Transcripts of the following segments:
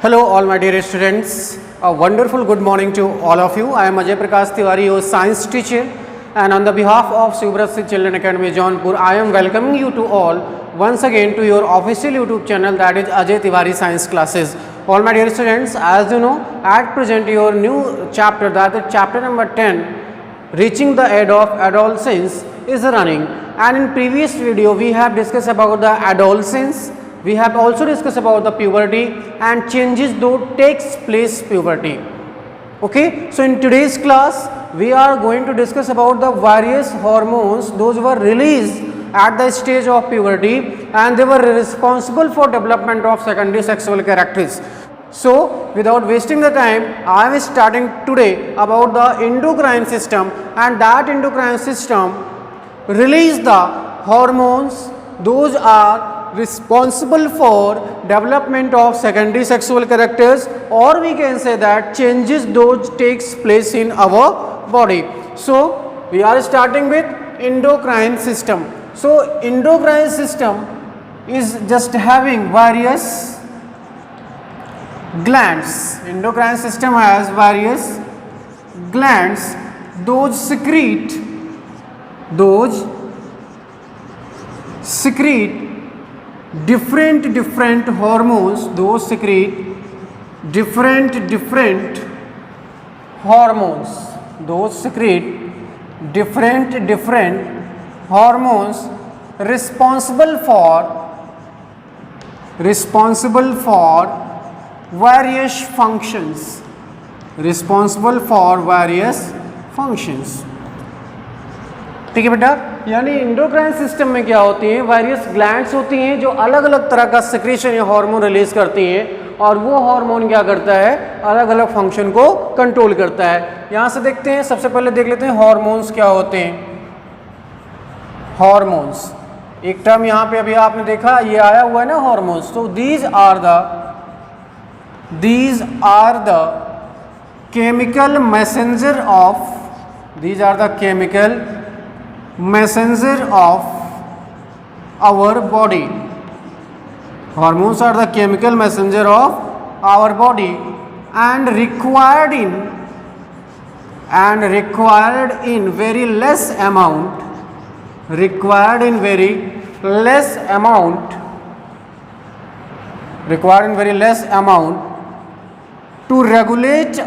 Hello all my dear students, a wonderful good morning to all of you. I am Ajay Prakash Tiwari, your science teacher, and on the behalf of Shivbrasthi Children Academy Jaunpur, I am welcoming you to all once again to your official YouTube channel, that is Ajay Tiwari Science Classes. All my dear students, as you know, at present your new chapter, that is chapter number 10, reaching the age of adolescence, is running, and in previous video we have discussed about the adolescence. We have also discussed about the puberty and changes that takes place puberty. Okay, so in today's class we are going to discuss about the various hormones those were released at the stage of puberty and they were responsible for development of secondary sexual characteristics. So without wasting the time, I am starting today about the endocrine system, and that endocrine system release the hormones those are responsible for development of secondary sexual characters, or we can say that changes those takes place in our body. So we are starting with endocrine system. So endocrine system is just having various glands. Endocrine system has various glands, those secrete different hormones, those secrete different hormones, those secrete different hormones responsible for various functions, ठीक है बेटा. यानी endocrine system में क्या होती हैं, various glands होती हैं जो अलग अलग तरह का सिक्रीशन या हार्मोन रिलीज करती हैं, और वो हार्मोन क्या करता है, अलग अलग फंक्शन को कंट्रोल करता है. यहाँ से देखते हैं, सबसे पहले देख लेते हैं हार्मोन्स क्या होते हैं. हार्मोन्स एक टर्म यहाँ पे अभी आपने देखा, ये आया हुआ है ना हार्मोन्स. तो these are the chemical messenger of our body. Hormones are the chemical messenger of our body and required in very less amount to regulate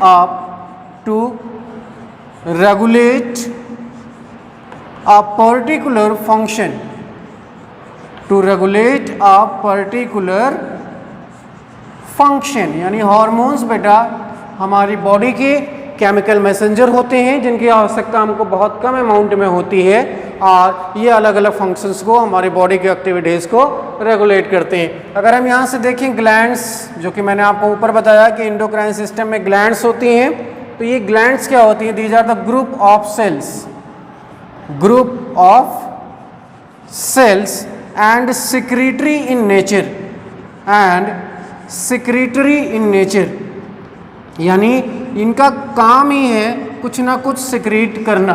a particular function, यानी हार्मोन्स बेटा हमारी बॉडी के केमिकल मैसेंजर होते हैं जिनकी आवश्यकता हमको बहुत कम अमाउंट में होती है, और ये अलग अलग फंक्शंस को, हमारी बॉडी की एक्टिविटीज़ को रेगुलेट करते हैं. अगर हम यहाँ से देखें ग्लैंड्स, जो कि मैंने आपको ऊपर बताया कि इंडोक्राइन सिस्टम में ग्लैंड्स होती हैं, तो ये ग्लैंड्स क्या होती हैं, these are the group of cells and secretory in nature, यानी इनका काम ही है कुछ ना कुछ secrete करना.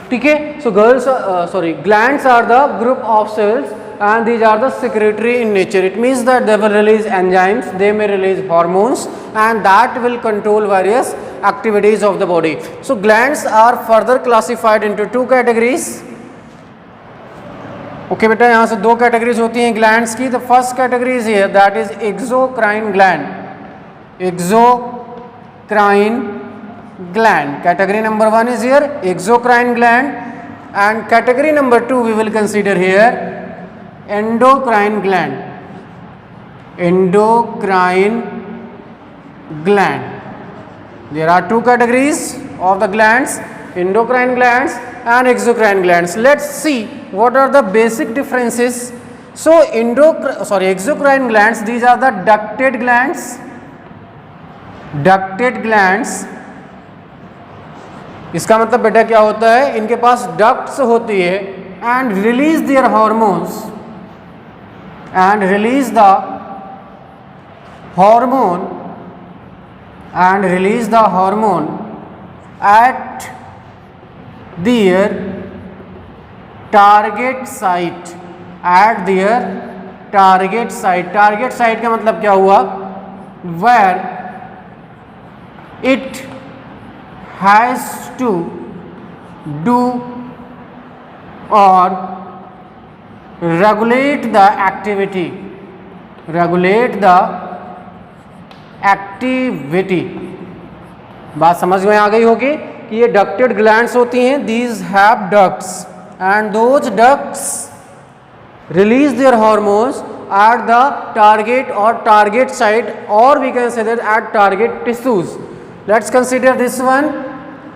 ठीक है. So glands are the group of cells and these are the secretory in nature. It means that they will release enzymes, they may release hormones, and that will control various activities of the body. So glands are further classified into two categories. Okay बेटा, यहाँ से दो categories होती हैं glands की. The first category is here, that is exocrine gland. Category number 1 is here exocrine gland, and category number 2 we will consider here endocrine gland. There are two categories of the glands, endocrine glands and exocrine glands. Let's see what are the basic differences. So exocrine glands, these are the ducted glands. इसका मतलब बेटा क्या होता है, इनके पास ducts होती है and release their hormones and release the hormone at their target site. Target site का मतलब क्या हुआ, where it has to do or regulate the activity, बात समझ में आ गई होगी कि ये डक्टेड ग्लैंड्स होती हैं. These have ducts and those ducts release there hormones at the target or target site, or we can say that at target tissues. Let's consider this one.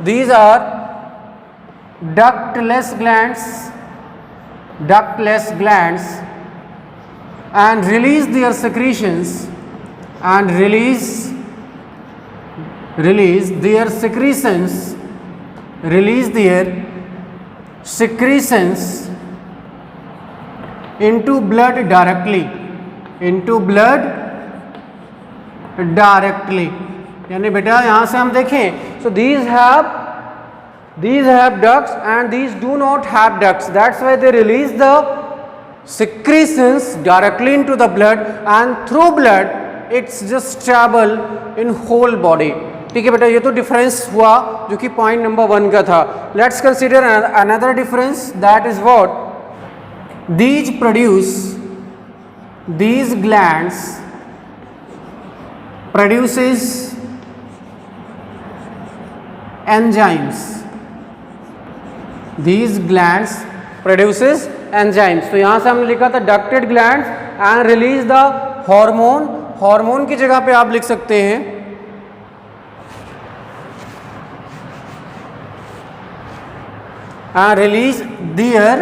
These are ductless glands and release their secretions and release their secretions into blood directly, यानी बेटा यहाँ से हम देखें, so these have ducts and these do not have ducts. That's why they release the secretions directly into the blood, and through blood it's just travel in whole body. ठीक है बेटा, ये तो डिफरेंस हुआ जो कि पॉइंट नंबर 1 का था. Let's consider another difference, that is what these glands produces enzymes. These glands produces enzymes. तो यहाँ से हमने लिखा था ducted glands and release the hormone. Hormone की जगह पे आप लिख सकते हैं and release their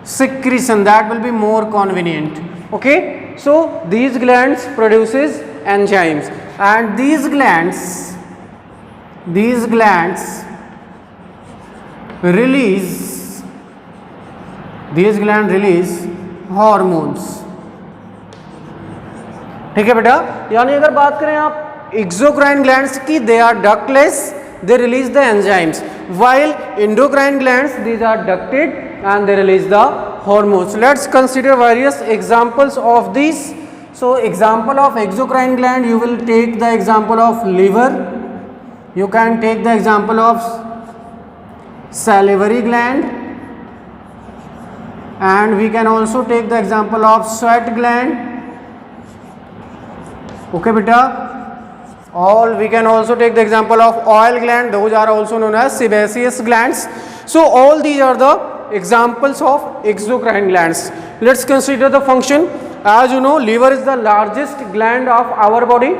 secretion. That will be more convenient. Okay, so these glands produces enzymes, and these glands release hormones. ठीक है बेटा, यानी अगर बात करें आप एक्सोक्राइन ग्लैंड्स की, they are ductless, they release the enzymes, while endocrine glands, these are ducted and they release the hormones. Let's consider various examples of these. So example of exocrine gland, you will take the example of liver, you can take the example of salivary gland, and we can also take the example of sweat gland. Okay beta, we can also take the example of oil gland, those are also known as sebaceous glands. So all these are the examples of exocrine glands. Let's consider the function. As you know, liver is the largest gland of our body.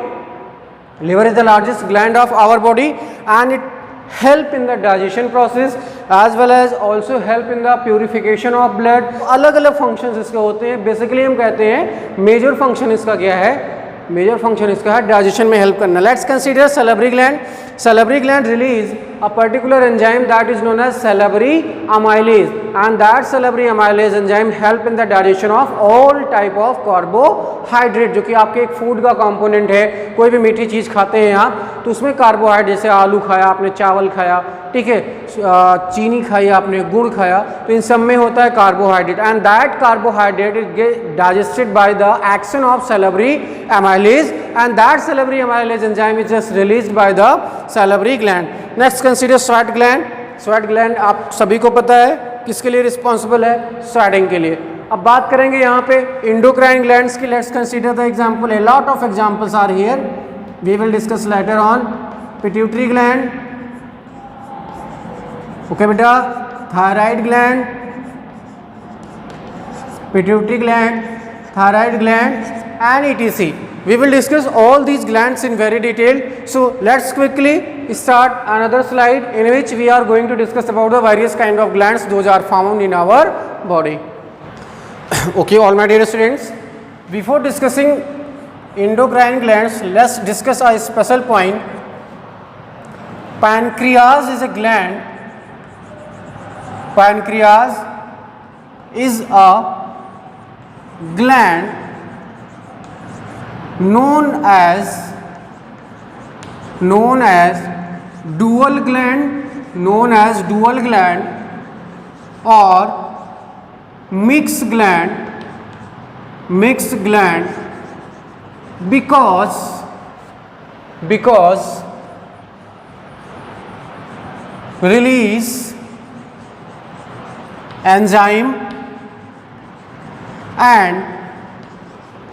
And it help in the digestion process as well as also help in the purification of blood. अलग अलग functions इसके होते हैं. Basically हम कहते हैं major function इसका क्या है, मेजर फंक्शन इसका है डाइजेशन में हेल्प करना. Let's consider salivary gland. Salivary gland release a particular enzyme that is known as salivary amylase, and that salivary amylase enzyme help in the digestion of all type of carbohydrate, जो कि आपके एक food का component है. कोई भी मीठी चीज़ खाते हैं आप तो उसमें कार्बोहाइड्रेट, जैसे आलू खाया आपने, चावल खाया, ठीक है, चीनी खाई आपने, गुड़ खाया, तो इन सब में होता है carbohydrate, and that carbohydrate is digested by the action of salivary amylase, and that salivary amylase enzyme is just released by the salivary gland. Next consider sweat gland. Sweat gland आप सभी को पता है किसके लिए रिस्पॉन्सिबल है, sweating के लिए. अब बात करेंगे यहाँ पे endocrine glands की. Let's consider the example. A lot of examples are here. We will discuss later on. Pituitary gland. Okay बेटा, thyroid gland, pituitary gland, thyroid gland, and etc. We will discuss all these glands in very detail. So let's quickly start another slide in which we are going to discuss about the various kind of glands those are found in our body. Okay, all my dear students, before discussing endocrine glands, let's discuss a special point. Pancreas is a gland. Pancreas is a gland known as dual gland or mixed gland because release enzyme and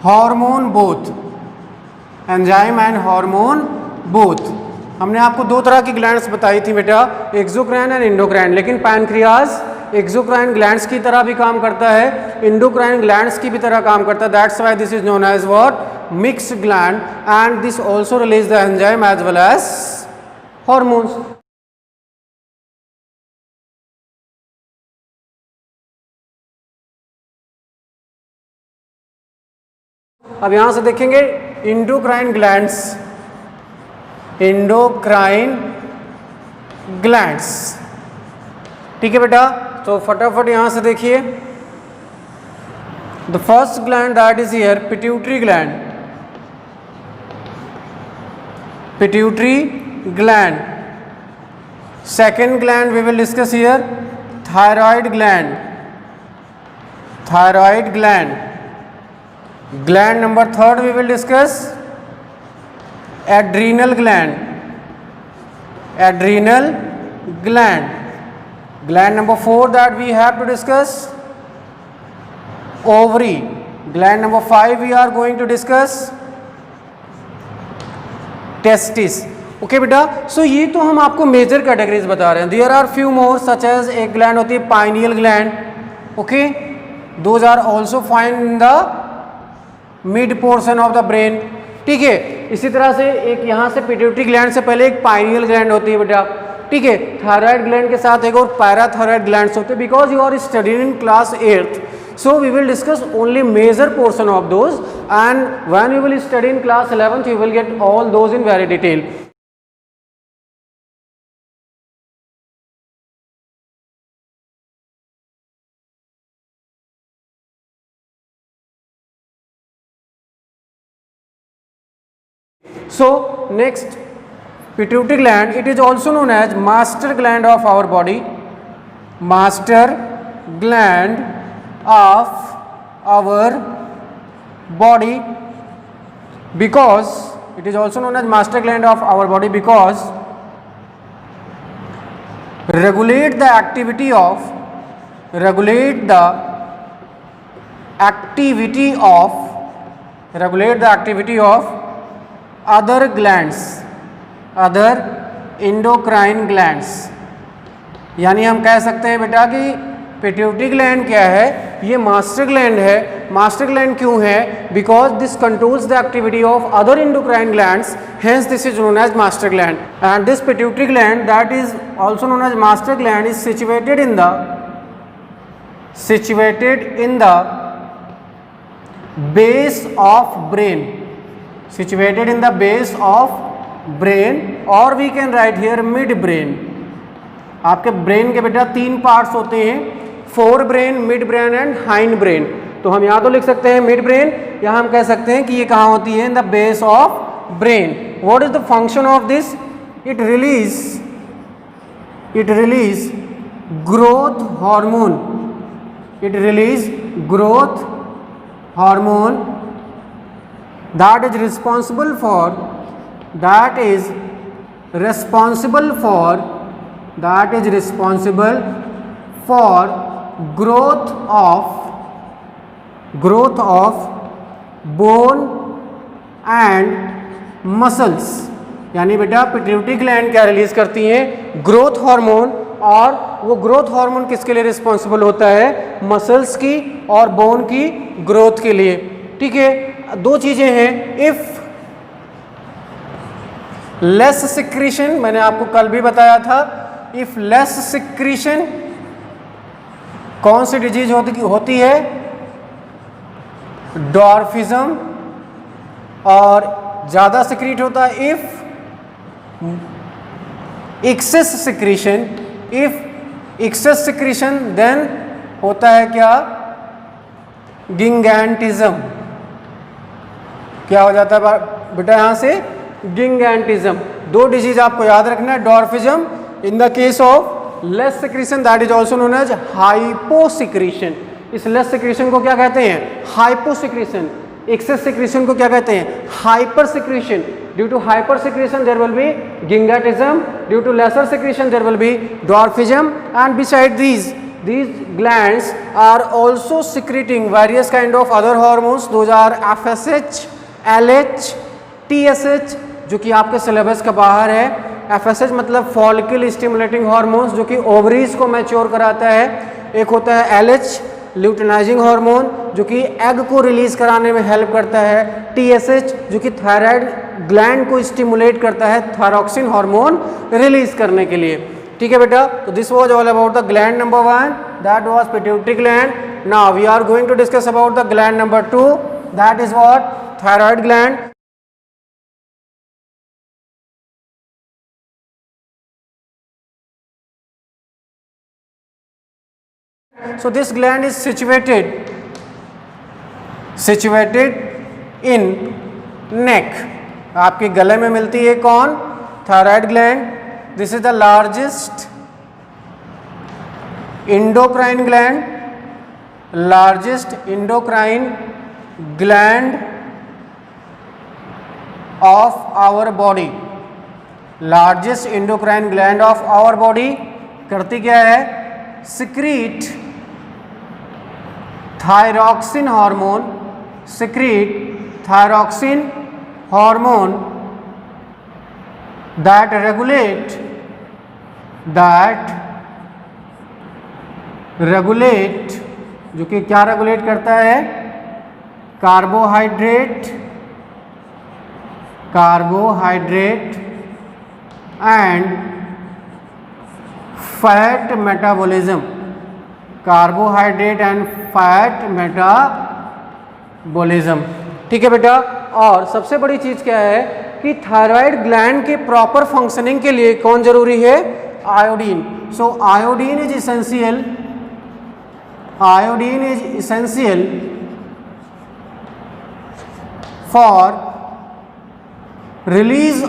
hormone both, enzyme and hormone both. हमने आपको दो तरह की glands बताई थी बेटा, exocrine and endocrine, लेकिन pancreas exocrine glands की तरह भी काम करता है, इंडोक्राइन ग्लैंड्स की भी तरह काम करता है। That's why this is known as what, mixed gland, and this also release the enzyme as well as hormones. अब यहां से देखेंगे इंडोक्राइन ग्लैंड्स, इंडोक्राइन ग्लैंड्स, ठीक है बेटा। तो फटाफट यहां से देखिए, the first gland that is here pituitary gland, pituitary gland. Second gland we will discuss here thyroid gland, thyroid gland. Gland number third we will discuss adrenal gland, adrenal gland. Gland number four that we have to discuss ovary. Gland number five we are going to discuss testis. Okay बेटा, सो ये तो हम आपको major categories बता रहे हैं। There are few more such as एक gland होती है pineal gland, okay, those are also find in the mid portion of the brain, ठीक है। इसी तरह से एक यहाँ से पिट्यूटरी ग्लैंड से पहले एक पाइनियल ग्लैंड होती है बेटा, ठीक है। थायराइड ग्लैंड के साथ एक और पैराथायराइड ग्लैंड्स होते हैं। Because you are studying in class 8th, so we will discuss only major portion of those, and when you will study in class 11th you will get all those in very detail. So next, pituitary gland, it is also known as master gland of our body, master gland of our body, because it is also known as master gland of our body because regulate the activity of other glands, other endocrine glands। यानी हम कह सकते हैं बेटा कि pituitary gland क्या है, ये मास्टर ग्लैंड है। मास्टर ग्लैंड क्यों है? Because this controls the activity of other endocrine glands, hence this is known as master gland. And this pituitary gland that is also known as master gland is situated in the base of brain, situated in the base of brain, or we can write here mid brain। आपके brain के बेटा तीन parts होते हैं, fore brain, mid brain and hind brain. तो हम यहाँ तो लिख सकते हैं मिड ब्रेन, यहाँ हम कह सकते हैं कि ये कहाँ होती है, in the base of brain. What is the function of this? It release growth hormone, it release growth hormone that is responsible for growth of bone and muscles। यानी बेटा पिट्यूटरी ग्लैंड क्या रिलीज करती हैं? Growth hormone. और वो growth hormone किसके लिए responsible होता है? मसल्स की और बोन की ग्रोथ के लिए, ठीक है। दो चीजें हैं, इफ लेस सिक्रीशन, मैंने आपको कल भी बताया था, इफ लेस सिक्रीशन कौन सी डिजीज होती है? डॉर्फिज्म। और ज्यादा सिक्रीट होता है if excess secretion, if excess secretion then होता है क्या? गिंगैंटिज्म। क्या हो जाता है बेटा यहां से? गिंगैंटिज्म। दो डिजीज आपको याद रखना है, dwarfism in the case of less secretion, that is also known as hyposecretion. इस लेस सिक्रीशन को क्या कहते हैं? हाइपोसिक्रीशन। एक्सेस सिक्रीशन को क्या कहते हैं? Hyper secretion. Due to hyper secretion there will be gigantism, due to lesser secretion there will be dwarfism, and beside these glands are also secreting various kind of other hormones. Those are FSH, LH, TSH, जो कि आपके syllabus का बाहर है. FSH मतलब follicle stimulating hormones, जो कि ovaries को मैच्योर कराता है. एक होता है LH, ल्यूटिनाइजिंग हार्मोन, जो कि एग को रिलीज कराने में हेल्प करता है. TSH जो कि थायराइड ग्लैंड को स्टिमुलेट करता है थायरॉक्सिन हार्मोन रिलीज करने के लिए. ठीक है बेटा, तो this was all about the gland number 1, that was pituitary gland. Now we are going to discuss about the gland number 2, that is what? Thyroid gland. So this gland is situated in neck. आपके गले में मिलती है कौन? Thyroid gland. This is the largest endocrine gland of our body. Largest endocrine gland of our body करती क्या है? secrete thyroxine hormone that regulate जो कि क्या रेगुलेट करता है? Carbohydrate and fat metabolism. Carbohydrate and fat metabolism. ठीक है बेटा, और सबसे बड़ी चीज क्या है कि थायराइड ग्लैंड के प्रॉपर फंक्शनिंग के लिए कौन जरूरी है? Iodine. So iodine is essential for release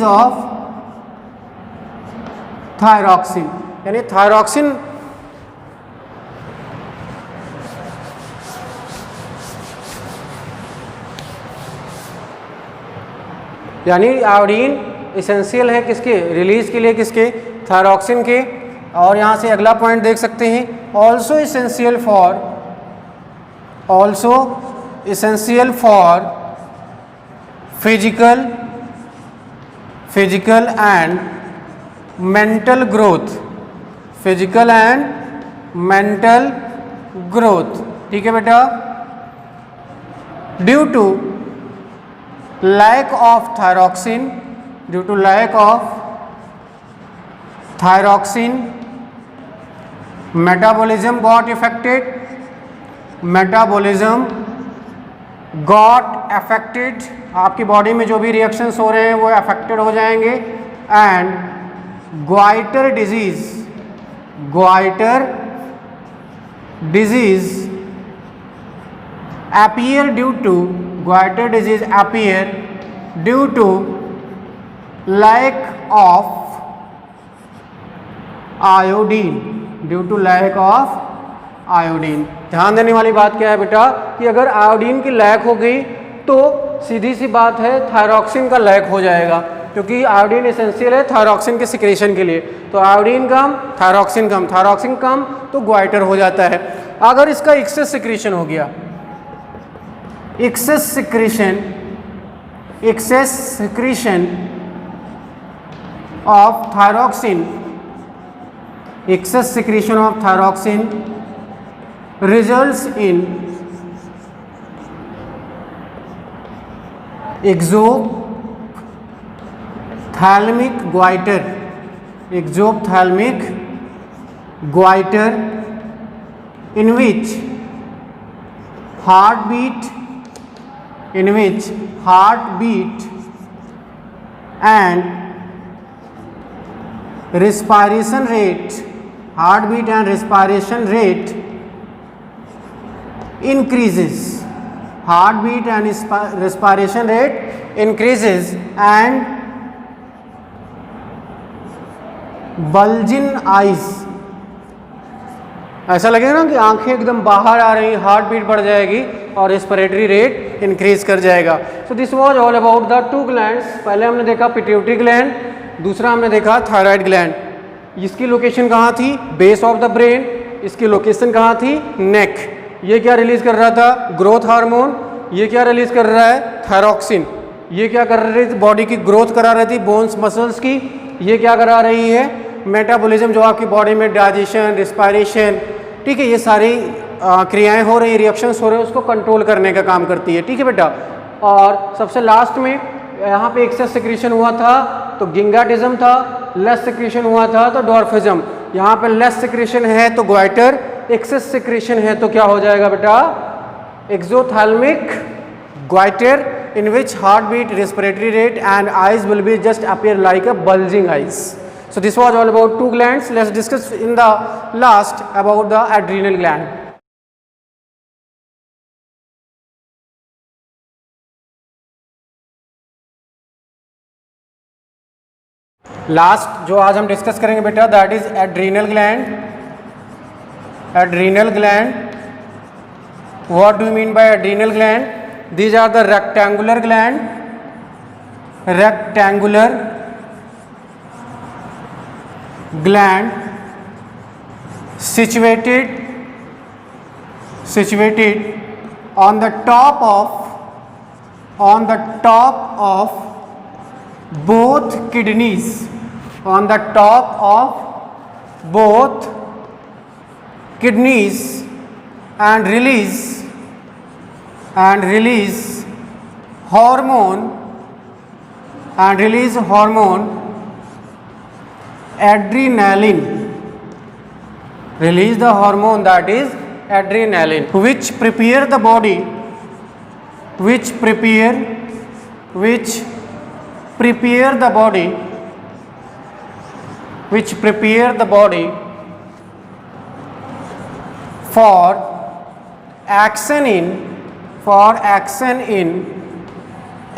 of thyroxine. यानी थायरॉक्सिन आयोडीन इसेंशियल है किसके? रिलीज के लिए. किसके? थायरॉक्सिन के. और यहाँ से अगला पॉइंट देख सकते हैं, also essential for physical and mental growth. ठीक है बेटा, due to lack of thyroxine metabolism got affected. आपकी बॉडी में जो भी रिएक्शंस हो रहे हैं वो अफेक्टेड हो जाएंगे. And goitre disease appear due to lack of iodine. ध्यान देने वाली बात क्या है बेटा कि अगर आयोडीन की लैक हो गई तो सीधी सी बात है थायरॉक्सिन का लैक हो जाएगा, क्योंकि आयोडीन एसेंशियल है थायरॉक्सिन के सिक्रेशन के लिए. तो आयोडीन कम, थायरॉक्सिन कम तो ग्वाइटर हो जाता है. अगर इसका एक्सेस सिक्रेशन हो गया, excess secretion of thyroxine results in exophthalmic goiter in which heartbeat and respiration rate increases. Heartbeat and respiration rate increases and bulging eyes ऐसा लगेगा ना कि आंखें एकदम बाहर आ रही, हार्ट बीट बढ़ जाएगी और रेस्पिरेटरी रेट इंक्रीज कर जाएगा। So this was all about the two glands. पहले हमने देखा पिट्यूटरी ग्लैंड, दूसरा हमने देखा थायराइड ग्लैंड। इसकी लोकेशन कहाँ थी? Base of the brain. इसकी लोकेशन कहाँ थी? नेक। ये क्या रिलीज कर रहा था? Growth hormone. ये क्या रिलीज कर रहा है? थायरॉक्सिन। ये क्या कर रही थी? बॉडी की ग्रोथ करा रही थी, बोन्स मसल्स की। ये क्या करा रही है? मेटाबॉलिज्म, जो आपकी बॉडी में डाइजेशन, रिस्पायरेशन, ठीक है, ये सारी क्रियाएं हो रही, रिएक्शंस हो रहे हैं, उसको कंट्रोल करने का काम करती है। ठीक है बेटा। और सबसे लास्ट में यहाँ पे एक्सेस सिक्रीशन हुआ था तो गिंगाटिज्म था, लेस सिक्रीशन हुआ था तो डॉर्फिज्म। यहाँ पे लेस सिक्रीशन है तो ग्वाइटर, एक्सेस सिक्रीशन है तो क्या हो जाएगा बेटा? एक्सोथैल्मिक goitre, in which heartbeat, respiratory rate and eyes will be just appear like a bulging eyes. So this was all about two glands. Let's discuss in the last about the adrenal gland. Last जो आज हम discuss करेंगे बेटा, that is adrenal gland. Adrenal gland, what do you mean by adrenal gland? These are the rectangular gland, rectangular gland situated on the top of both kidneys, on the top of both kidneys and release hormone adrenaline. Release the hormone that is adrenaline, which prepare the body for action in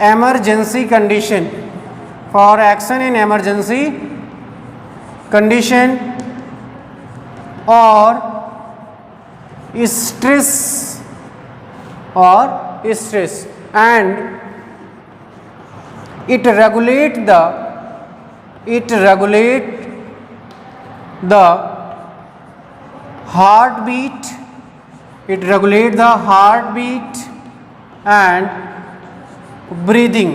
emergency condition, or stress, and it regulate the heartbeat, and breathing.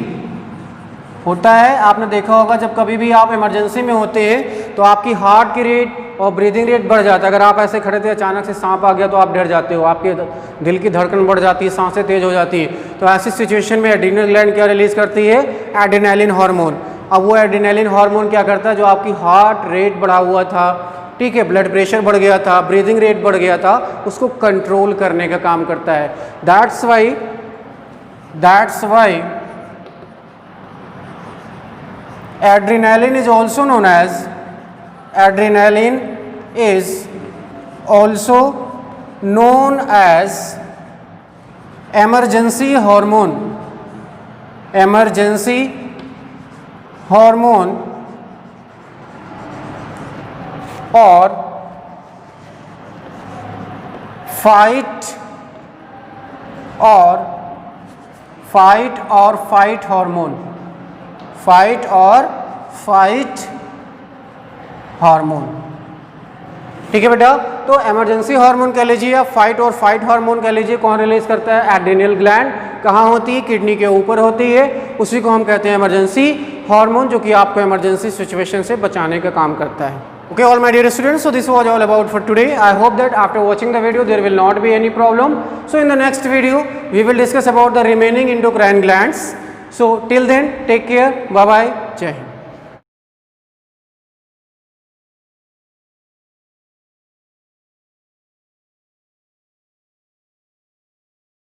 होता है, आपने देखा होगा जब कभी भी आप emergency में होते हैं तो आपकी हार्ट की रेट और ब्रीदिंग रेट बढ़ जाता है। अगर आप ऐसे खड़े थे, अचानक से सांप आ गया तो आप डर जाते हो, आपके दिल की धड़कन बढ़ जाती है, सांसें तेज हो जाती हैं। तो ऐसी सिचुएशन में एड्रीनल ग्लैंड क्या रिलीज करती है? Adrenaline hormone. अब वो एड्रेनालिन हार्मोन क्या करता है? जो आपकी हार्ट रेट बढ़ा हुआ था, ठीक है, ब्लड प्रेशर बढ़ गया था, ब्रीदिंग रेट बढ़ गया था, उसको कंट्रोल करने का काम करता है। That's why adrenaline is also known as emergency hormone or fight or fight hormone, ठीक है बेटा। तो इमरजेंसी हार्मोन कह लीजिए या फाइट हार्मोन कह लीजिए, कौन रिलीज करता है? Adrenal gland. कहाँ होती है? किडनी के ऊपर होती है। उसी को हम कहते हैं इमरजेंसी हार्मोन, जो कि आपको इमरजेंसी सिचुएशन से बचाने का काम करता है। Okay, all my dear students, so this was all about for today. I hope that after watching the video there will not be any problem. So in the next video we will discuss about the remaining endocrine glands. So till then, take care, bye bye, Jai Hind.